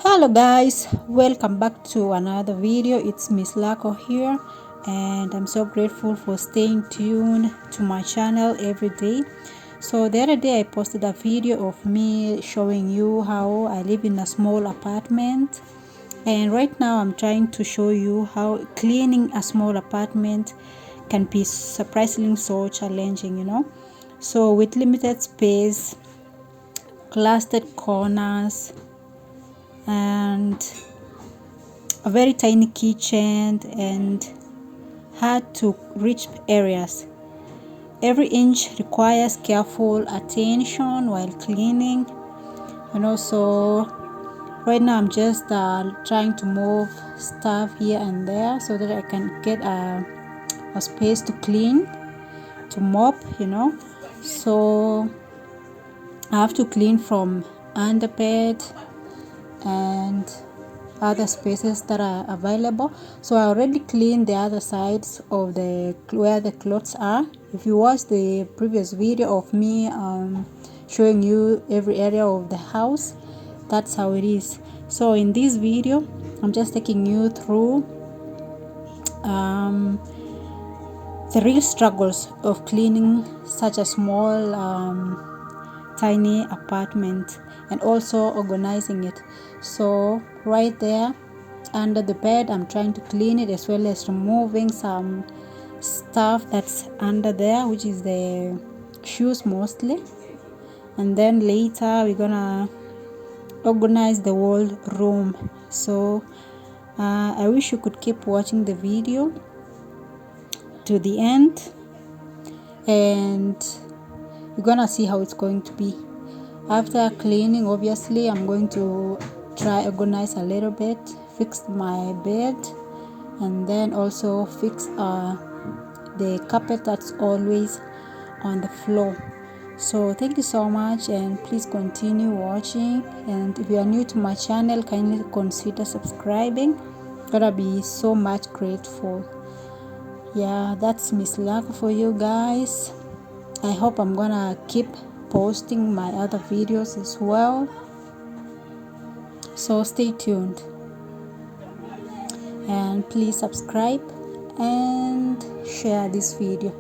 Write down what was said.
Hello guys, welcome back to another video. It's Miss Lako here, and I'm so grateful for staying tuned to my channel every day. So the other day I posted a video of me showing you how I live in a small apartment, and right now I'm trying to show you how cleaning a small apartment can be surprisingly so challenging. So with limited space, clustered corners, and a very tiny kitchen and hard to reach areas. Every inch requires careful attention while cleaning. And also, right now I'm just trying to move stuff here and there so that I can get a space to clean, to mop. So I have to clean from under bed and other spaces that are available. So I already cleaned the other sides of the where the clothes are. If you watch the previous video of me showing you every area of the house, that's how it is. So in this video I'm just taking you through the real struggles of cleaning such a small tiny apartment, and also organizing it. So right there under the bed I'm trying to clean it, as well as removing some stuff that's under there, which is the shoes mostly. And then later we're gonna organize the whole room. So I wish you could keep watching the video to the end, and you're gonna see how it's going to be. After cleaning, obviously I'm going to try organize a little bit, fix my bed, and then also fix the carpet that's always on the floor. So thank you so much, and please continue watching. And if you are new to my channel, kindly consider subscribing. Gonna be so much grateful. Yeah, that's Miss Luck for you guys. I hope I'm gonna keep posting my other videos as well, so stay tuned and please subscribe and share this video.